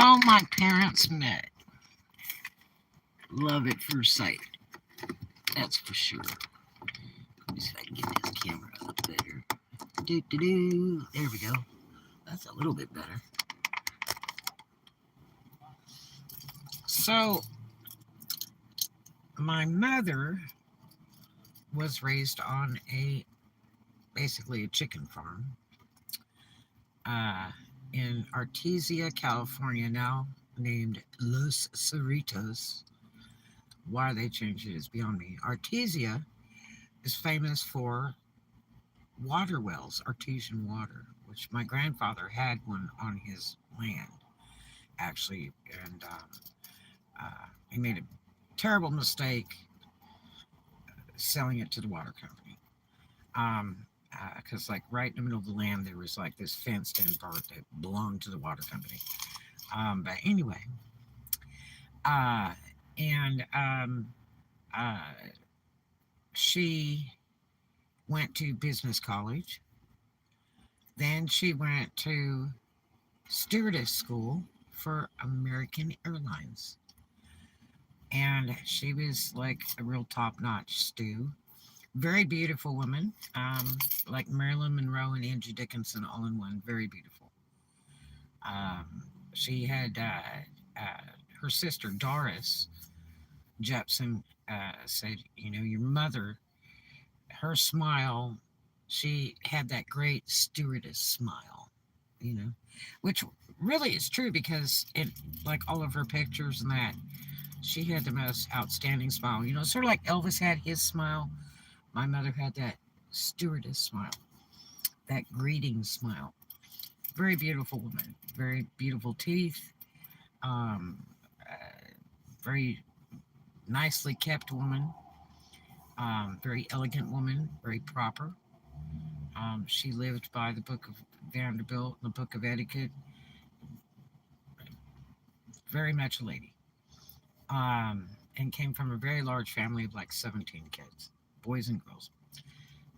how my parents met. Love at first sight. That's for sure. Let me see if I can get this camera up better. There we go. That's a little bit better. So, my mother was raised on basically a chicken farm uh, in Artesia, California, now named Los Cerritos. Why they changed it is beyond me. Artesia is famous for water wells, artesian water, which my grandfather had one on his land, actually, and he made a terrible mistake selling it to the water company. Because like right in the middle of the land there was like this fenced-in part that belonged to the water company. But anyway, uh, and uh, she went to business college. Then she went to stewardess school for American Airlines. And she was like a real top-notch stew. Very beautiful woman, like Marilyn Monroe and Angie Dickinson all in one. Very beautiful. She had uh, her sister Doris Jepson said, you know, your mother, her smile, she had that great stewardess smile, you know, which really is true because it, like all of her pictures and that, she had the most outstanding smile. You know, sort of like Elvis had his smile. My mother had that stewardess smile, that greeting smile. Very beautiful woman, very beautiful teeth, um, uh, very nicely kept woman, very elegant woman, very proper. She lived by the Book of Vanderbilt, the Book of Etiquette, very much a lady. And came from a very large family of like 17 kids, boys and girls.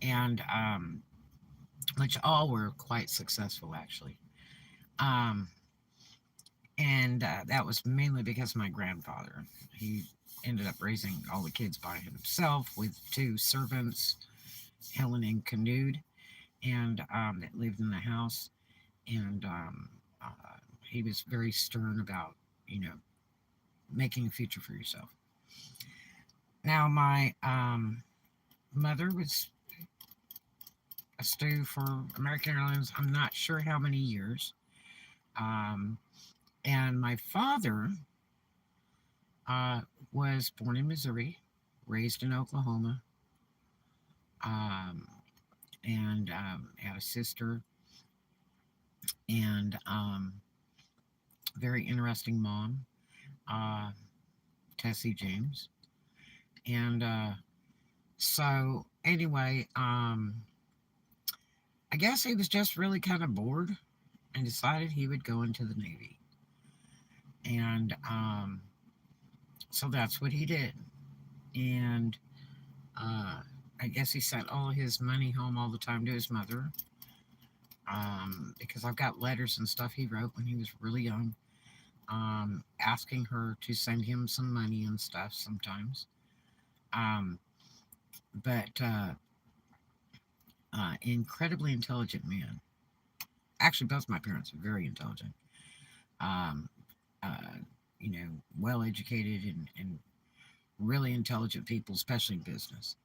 And which all were quite successful actually. Um, and that was mainly because of my grandfather. He ended up raising all the kids by himself with two servants, Helen and Canood, and that lived in the house. And uh, he was very stern about, you know, making a future for yourself. Now, my mother was a stew for American Airlines. I'm not sure how many years. Um, and my father uh, was born in Missouri, raised in Oklahoma, um, and had a sister and very interesting mom, uh, Tessie James. And so, anyway, I guess he was just really kind of bored and decided he would go into the Navy. And so that's what he did. And I guess he sent all his money home all the time to his mother, because I've got letters and stuff he wrote when he was really young, asking her to send him some money and stuff sometimes. Um, but incredibly intelligent man. Actually, both my parents are very intelligent. Um, uh, you know, well educated and really intelligent people, especially in business.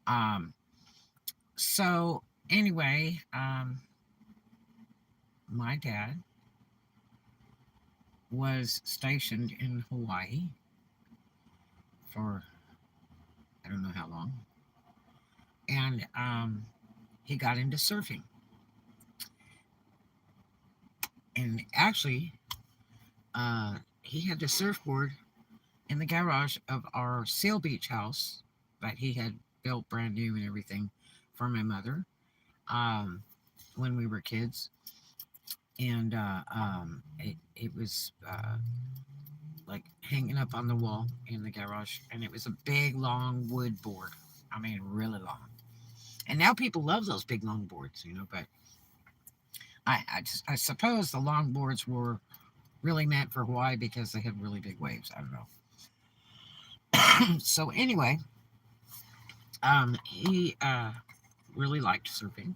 Um, so anyway, my dad was stationed in Hawaii for I don't know how long, and he got into surfing. And actually, he had the surfboard in the garage of our Seal Beach house that he had built brand new and everything for my mother, um, when we were kids. And it was like hanging up on the wall in the garage. And it was a big, long wood board. I mean, really long. And now people love those big, long boards, you know, but I suppose the long boards were really meant for Hawaii because they had really big waves. I don't know. So anyway, he really liked surfing.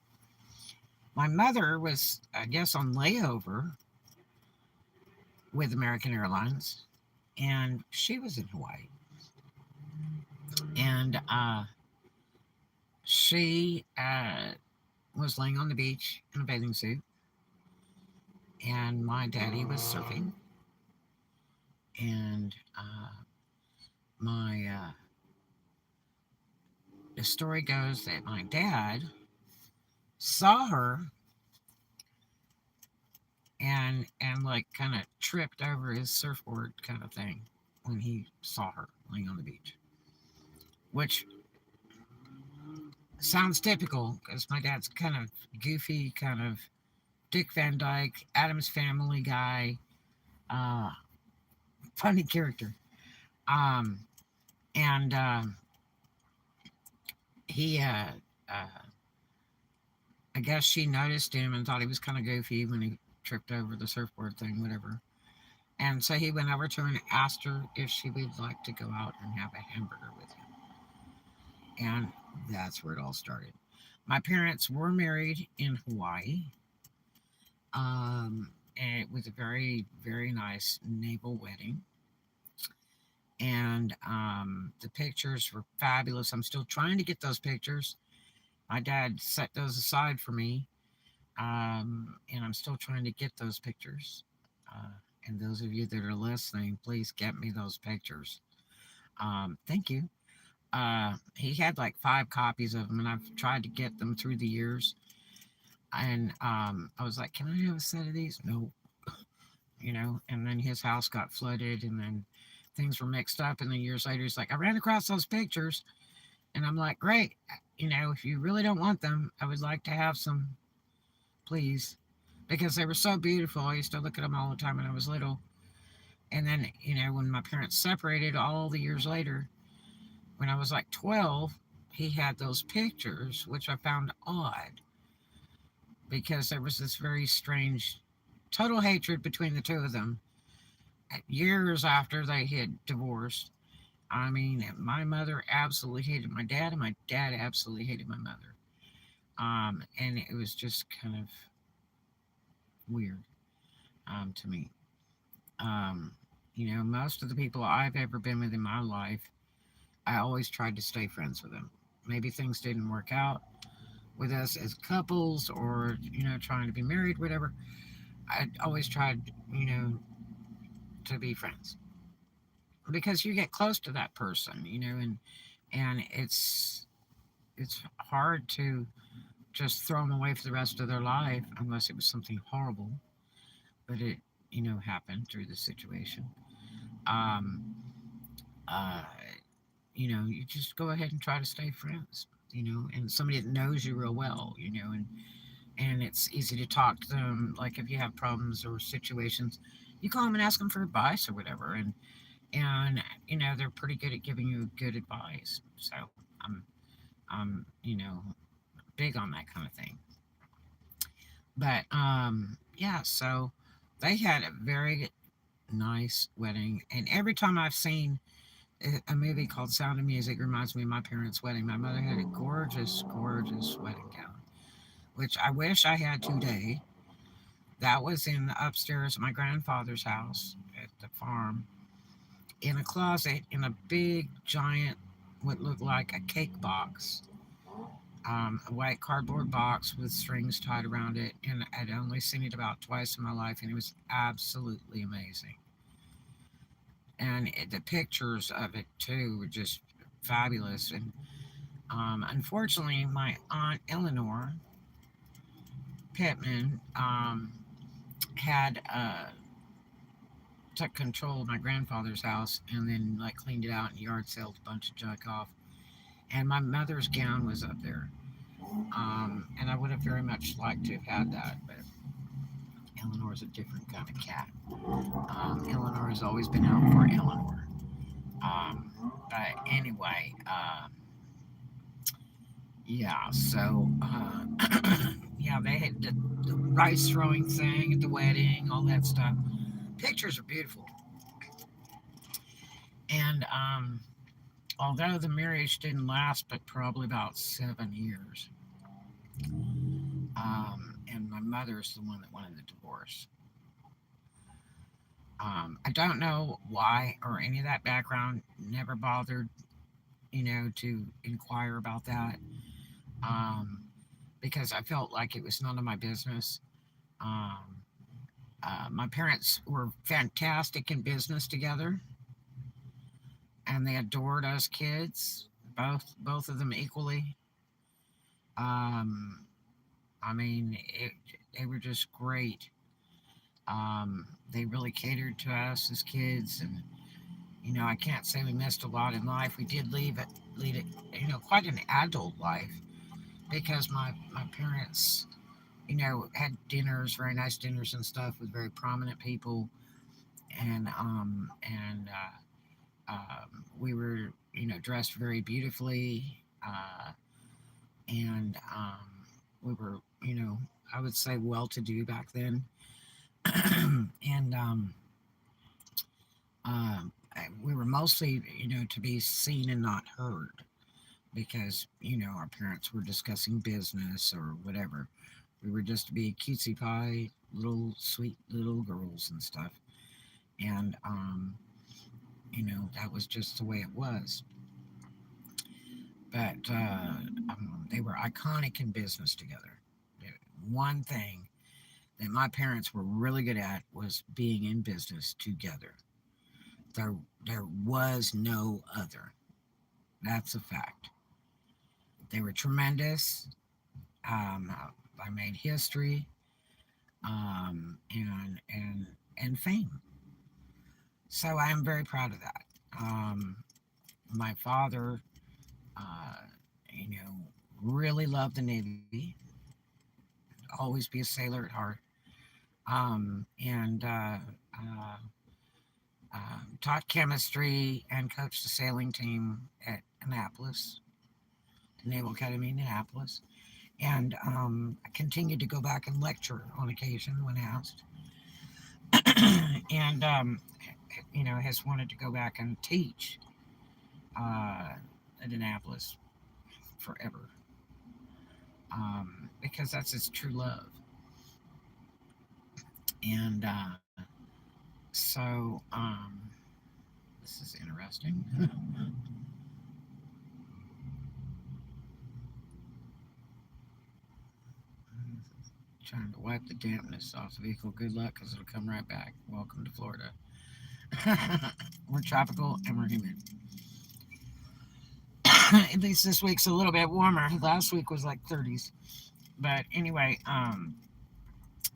My mother was, I guess, on layover with American Airlines, and she was in Hawaii, and she was laying on the beach in a bathing suit, and my daddy was surfing, and my the story goes that my dad saw her and like kind of tripped over his surfboard kind of thing when he saw her laying on the beach, which sounds typical because my dad's kind of goofy, kind of Dick Van Dyke, Adam's Family guy, uh, funny character. Um, and he, I guess she noticed him and thought he was kind of goofy when he tripped over the surfboard thing, whatever. And so he went over to her and asked her if she would like to go out and have a hamburger with him. And that's where it all started. My parents were married in Hawaii. And it was a very, very nice naval wedding. And the pictures were fabulous. I'm still trying to get those pictures. My dad set those aside for me. And I'm still trying to get those pictures. Uh, and those of you that are listening, please get me those pictures. Thank you. He had like 5 copies of them, and I've tried to get them through the years. And I was like, "Can I have a set of these?" No, And then his house got flooded, and then things were mixed up. And then years later, he's like, "I ran across those pictures," and I'm like, "Great, if you really don't want them, I would like to have some, please," because they were so beautiful. I used to look at them all the time when I was little. And then, when my parents separated all the years later, when I was like 12, he had those pictures, which I found odd because there was this very strange total hatred between the two of them years after they had divorced. I mean, my mother absolutely hated my dad, and my dad absolutely hated my mother. And it was just kind of weird to me. Um, most of the people I've ever been with in my life, I always tried to stay friends with them. Maybe things didn't work out with us as couples or, trying to be married, whatever. I always tried, to be friends because you get close to that person, and it's hard to just throw them away for the rest of their life unless it was something horrible, but it, happened through the situation. Um, uh, you just go ahead and try to stay friends, and somebody that knows you real well, and it's easy to talk to them. Like if you have problems or situations, you call them and ask them for advice or whatever, and they're pretty good at giving you good advice. So I'm big on that kind of thing. But yeah, so they had a very nice wedding, and every time I've seen a movie called Sound of Music, reminds me of my parents' wedding. My mother had a gorgeous, gorgeous wedding gown, which I wish I had today. That was in the upstairs of my grandfather's house at the farm, in a closet in a big, giant, what looked like a cake box, a white cardboard box with strings tied around it. And I'd only seen it about twice in my life, and it was absolutely amazing. And the pictures of it too were just fabulous. And unfortunately, my aunt Eleanor Pittman had took control of my grandfather's house and then like cleaned it out and yard saled a bunch of junk off. And my mother's gown was up there. And I would have very much liked to have had that, but Eleanor's a different kind of cat. Eleanor has always been out for Eleanor. Um, but anyway, yeah, so yeah, they had the rice throwing thing at the wedding, all that stuff. Pictures are beautiful. And although the marriage didn't last but probably about 7 years, and my mother's the one that wanted the divorce. I don't know why or any of that background. Never bothered, to inquire about that, um, because I felt like it was none of my business. Um, my parents were fantastic in business together, and they adored us kids, both of them equally. Um, I mean, they were just great. They really catered to us as kids, and I can't say we missed a lot in life. We did lead it, quite an adult life because my parents, had dinners, very nice dinners and stuff with very prominent people, and we were, dressed very beautifully, and we were, I would say well to do back then, and we were mostly, to be seen and not heard because, our parents were discussing business or whatever. We were just to be cutesy pie, little sweet little girls and stuff. And, that was just the way it was. But they were iconic in business together. One thing that my parents were really good at was being in business together. There, there was no other. That's a fact. They were tremendous. Um, I made history, and fame. So I am very proud of that. My father, uh, you know, really loved the Navy. Always be a sailor at heart. And taught chemistry and coached the sailing team at Annapolis, the Naval Academy in Annapolis. And I continued to go back and lecture on occasion when asked. And, has wanted to go back and teach uh, at Annapolis forever, because that's his true love. And so this is interesting. Trying to wipe the dampness off the vehicle. Good luck because it'll come right back. Welcome to Florida. We're tropical and we're humid. At least this week's a little bit warmer. Last week was like 30s. But anyway,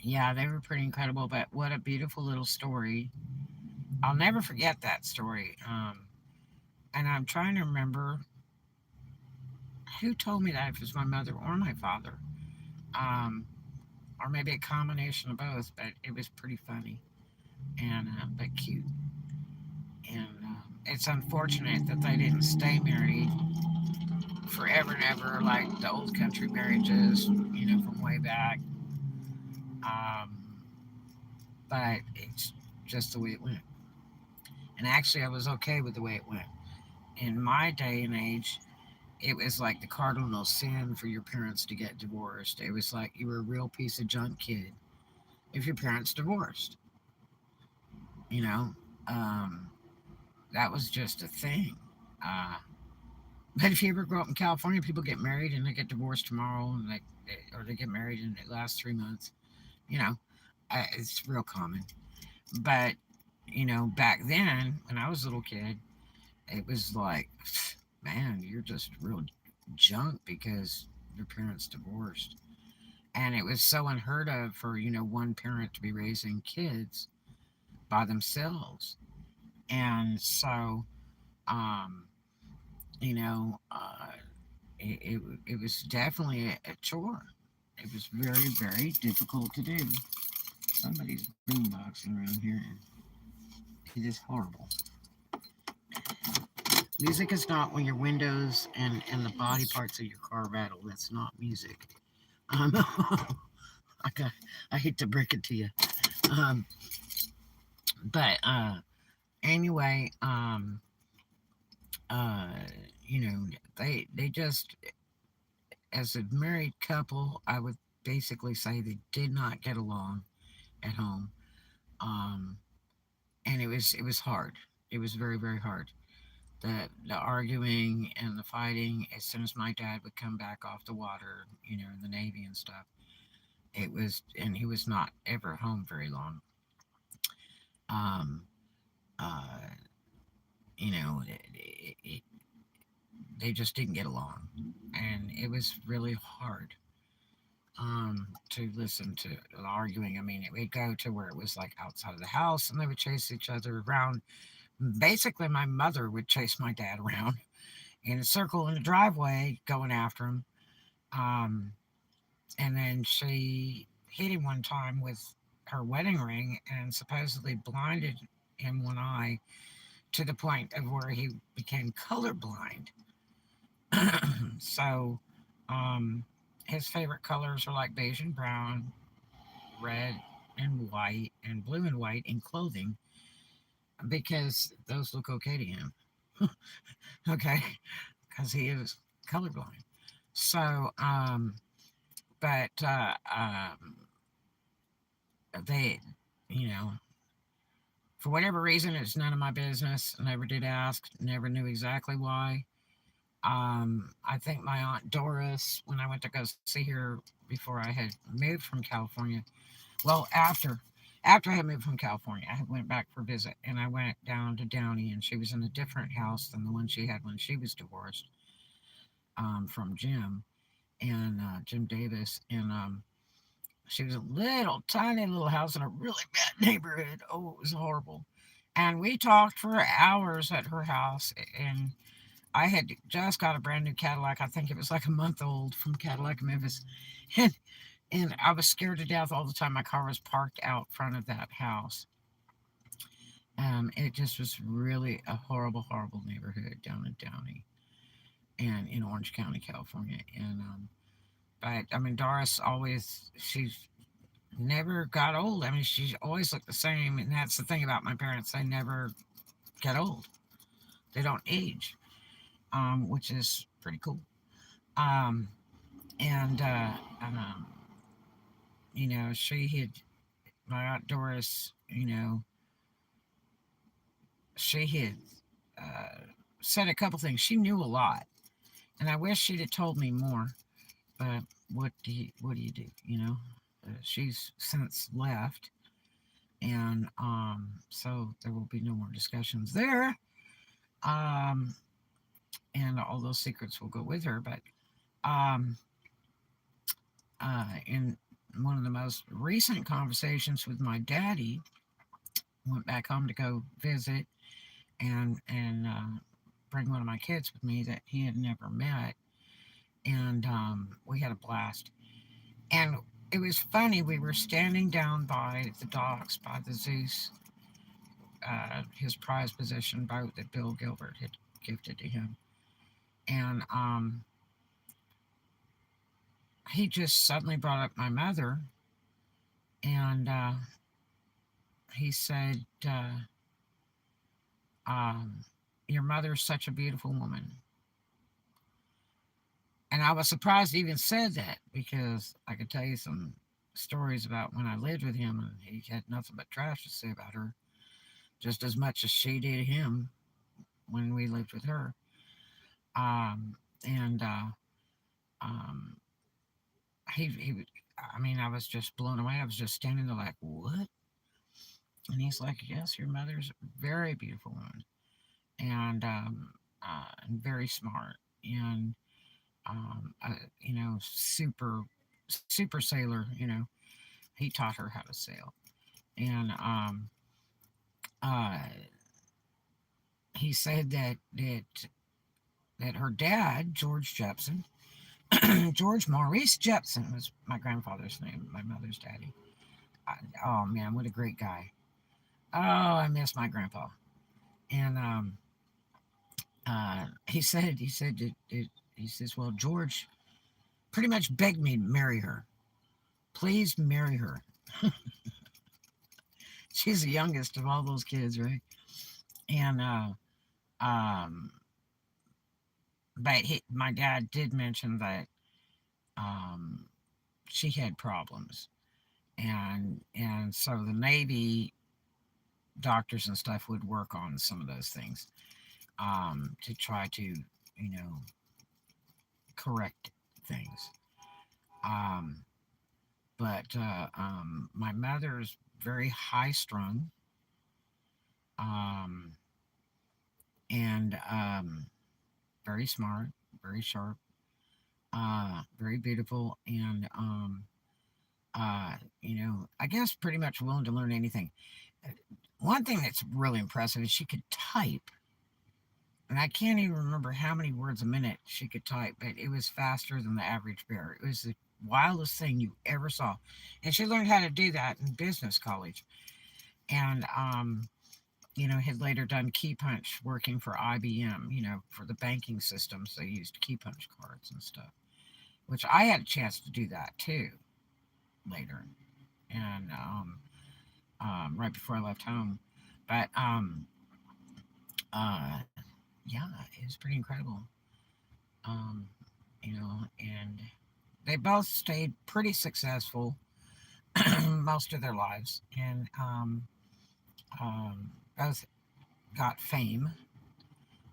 yeah, they were pretty incredible. But what a beautiful little story. I'll never forget that story. And I'm trying to remember who told me that, if it was my mother or my father. Um, or maybe a combination of both, but it was pretty funny and but cute. And it's unfortunate that they didn't stay married forever and ever like the old country marriages, from way back. Um, but it's just the way it went. And actually, I was okay with the way it went. In my day and age, it was like the cardinal sin for your parents to get divorced. It was like you were a real piece of junk kid if your parents divorced. You know, um, that was just a thing. Uh, but if you ever grow up in California, people get married and they get divorced tomorrow, and or they get married and it lasts 3 months. You know, it's real common. But back then when I was a little kid, it was like, man, you're just real junk because your parents divorced. And it was so unheard of for, one parent to be raising kids by themselves. And so, um, you know, uh, it was definitely a chore. It was very, very difficult to do. Somebody's boomboxing around here. It is horrible. Music is not when your windows and the body parts of your car rattle. That's not music. Um, I hate to break it to you. Um, But anyway, uh, you know, they just, as a married couple, I would basically say they did not get along at home. Um, and it was hard. It was very, very hard. The arguing and the fighting as soon as my dad would come back off the water, in the Navy and stuff. It was, and he was not ever home very long. Um, uh, they just didn't get along, and it was really hard to listen to the arguing. I mean, it would go to where it was like outside of the house, and they would chase each other around. Basically, my mother would chase my dad around in a circle in the driveway, going after him. Um, and then she hit him one time with her wedding ring and supposedly blinded him one eye to the point of where he became colorblind. So, um, his favorite colors are like beige and brown, red and white, and blue and white in clothing because those look okay to him. Okay, because he is colorblind. So, but they, you know, for whatever reason, it's none of my business. Never did ask, never knew exactly why. I think my aunt Doris, when I went to go see her before I had moved from California, well, after I had moved from California, I went back for a visit, and I went down to Downey, and she was in a different house than the one she had when she was divorced, from Jim Davis, and she was a little tiny little house in a really bad neighborhood. Oh, it was horrible. And we talked for hours at her house, and I had just got a brand new Cadillac. I think it was like a month old from Cadillac Memphis. And and I was scared to death all the time. My car was parked out front of that house. It just was really a horrible, horrible neighborhood down in Downey and in Orange County, California. And but I mean, Doris always, she's never got old. I mean, she always looked the same, and that's the thing about my parents. They never get old. They don't age, which is pretty cool. Um, and she had, my aunt Doris. She had said a couple things. She knew a lot, and I wish she'd have told me more. But what do you do? She's since left, and so there will be no more discussions there. Um, and all those secrets will go with her. But um, in one of the most recent conversations with my daddy, went back home to go visit and bring one of my kids with me that he had never met, and we had a blast. And it was funny. We were standing down by the docks by the Zeus, his prize possession boat that Bill Gilbert had gifted to him, and he just suddenly brought up my mother, and he said, um, "Your mother's such a beautiful woman." And I was surprised he even said that because I could tell you some stories about when I lived with him, and he had nothing but trash to say about her, just as much as she did him when we lived with her. And um, he, I mean, I was just blown away. I was just standing there like, what? And he's like, yes, your mother's a very beautiful woman, and very smart, and super, super sailor. He taught her how to sail, and uh, he said that her dad, George Jepson, George Maurice Jepson was my grandfather's name, my mother's daddy. Oh man, what a great guy! Oh, I miss my grandpa. And he says, well, George pretty much begged me to marry her. Please marry her. She's the youngest of all those kids, right? And um, but my dad did mention that um, she had problems, and so the Navy doctors and stuff would work on some of those things to try to, correct things. Um, but my mother's very high strung, um, and very smart, very sharp, very beautiful, and I guess pretty much willing to learn anything. Uh, One thing that's really impressive is she could type, and I can't even remember how many words a minute she could type, but it was faster than the average bear. It was the wildest thing you ever saw, and she learned how to do that in business college, and had later done key punch working for IBM. For the banking systems, they used key punch cards and stuff, which I had a chance to do that too later, and right before I left home. But uh, yeah, it was pretty incredible. Um, and they both stayed pretty successful most of their lives, and both got fame.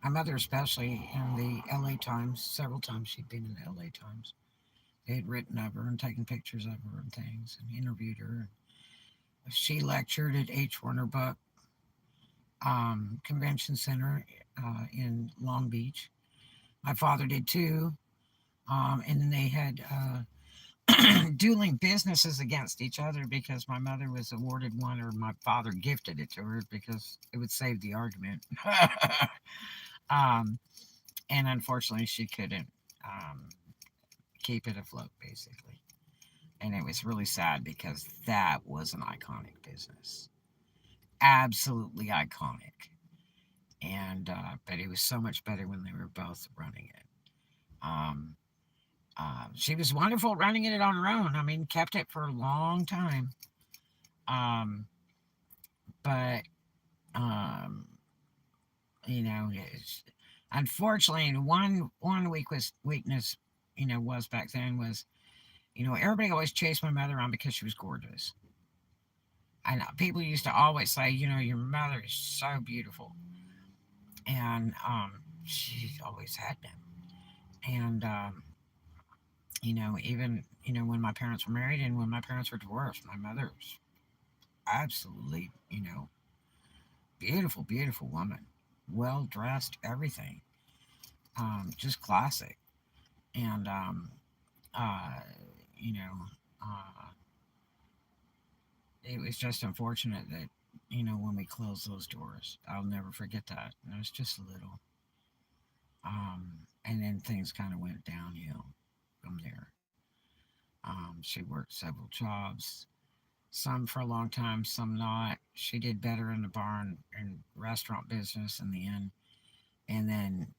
My mother, especially, in the LA Times, several times she'd been in the LA Times. They had written of her and taken pictures of her and things and interviewed her. She lectured at H. Warner Buck Convention Center in Long Beach. My father did too. And then they had dueling businesses against each other because my mother was awarded one, or my father gifted it to her because it would save the argument. um, and unfortunately, she couldn't keep it afloat, basically. And it was really sad because that was an iconic business, absolutely iconic. And but it was so much better when they were both running it. Um, she was wonderful running it on her own. I mean, kept it for a long time. Um, but um, it's, unfortunately, one weakness, was back then was, everybody always chased my mother around because she was gorgeous. And people used to always say, your mother is so beautiful, and she always had been. And even when my parents were married and when my parents were divorced, my mother's absolutely, beautiful, beautiful woman, well dressed, everything, just classic. And uh, you know, uh, it was just unfortunate that when we closed those doors, I'll never forget that. And it was just a little, and then things kind of went downhill from there. She worked several jobs, some for a long time, some not. She did better in the bar and restaurant business in the end, and then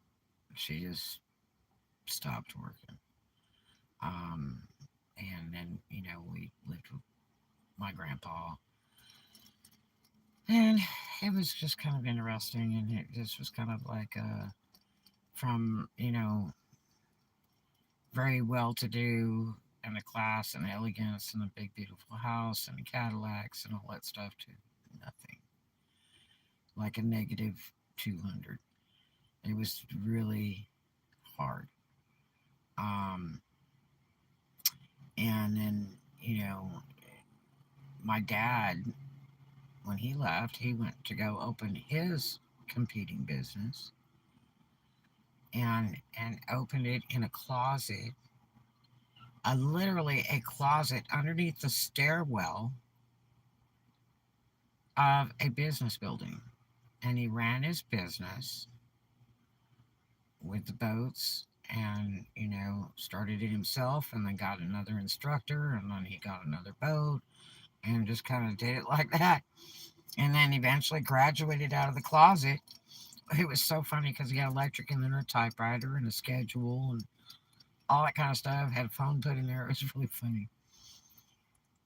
she just stopped working. Um, and then we lived with my grandpa, and it was just kind of interesting, and it just was kind of like from very well to do and a class and elegance and a big beautiful house and Cadillacs and all that stuff to nothing, like a negative 200. It was really hard. Um, and then, my dad, when he left, he went to go open his competing business, and opened it in a closet, literally a closet underneath the stairwell of a business building. And he ran his business with the boats, and started it himself, and then got another instructor, and then he got another boat, and just kind of did it like that, and then eventually graduated out of the closet. It was so funny because he had electric and then a typewriter and a schedule and all that kind of stuff. Had a phone put in there. It was really funny.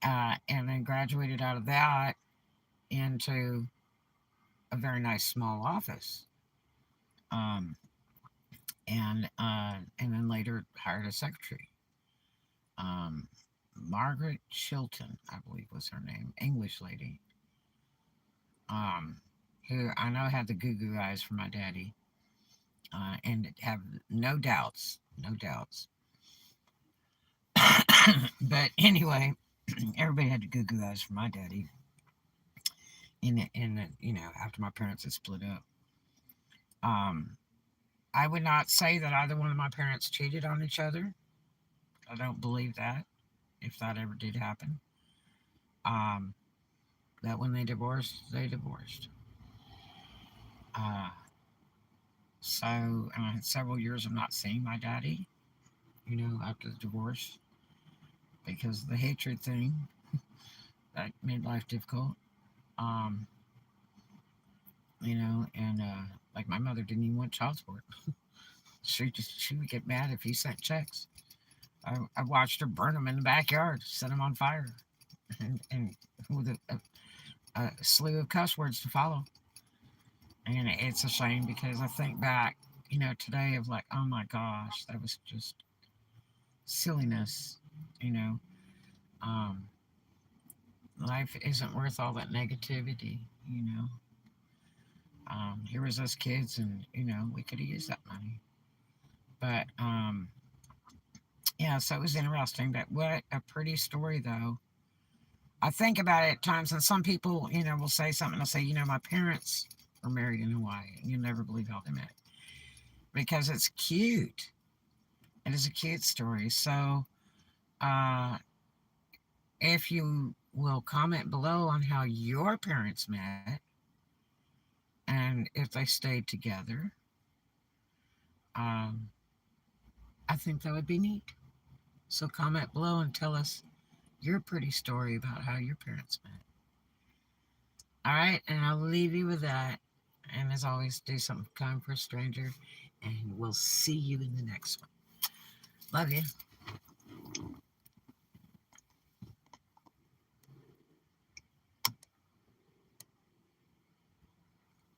And then graduated out of that, into a very nice small office. Um, and then later hired a secretary. Um, Margaret Chilton, I believe was her name, English lady, um, who I know had the goo goo eyes for my daddy, and have no doubts, no doubts. But anyway, everybody had the goo goo eyes for my daddy. After my parents had split up, um, I would not say that either one of my parents cheated on each other. I don't believe that, if that ever did happen. Um, that when they divorced, they divorced. Uh, so I had several years of not seeing my daddy, after the divorce, because the hatred thing that made life difficult. Um, and like my mother didn't even want child support. She would get mad if he sent checks. I watched her burn them in the backyard, set them on fire, and with a slew of cuss words to follow. And it's a shame because I think back, today of like, oh my gosh, that was just silliness. You know, um, life isn't worth all that negativity. Here was us kids, and we could have used that money. But yeah, so it was interesting. But what a pretty story, though. I think about it at times, and some people, will say something. They'll say, my parents were married in Hawaii, and you'll never believe how they met because it's cute. It is a cute story. So, uh, if you will comment below on how your parents met and if they stayed together, um, I think that would be neat. So, comment below and tell us your pretty story about how your parents met. All right, and I'll leave you with that. And as always, do something kind for a stranger, and we'll see you in the next one. Love you.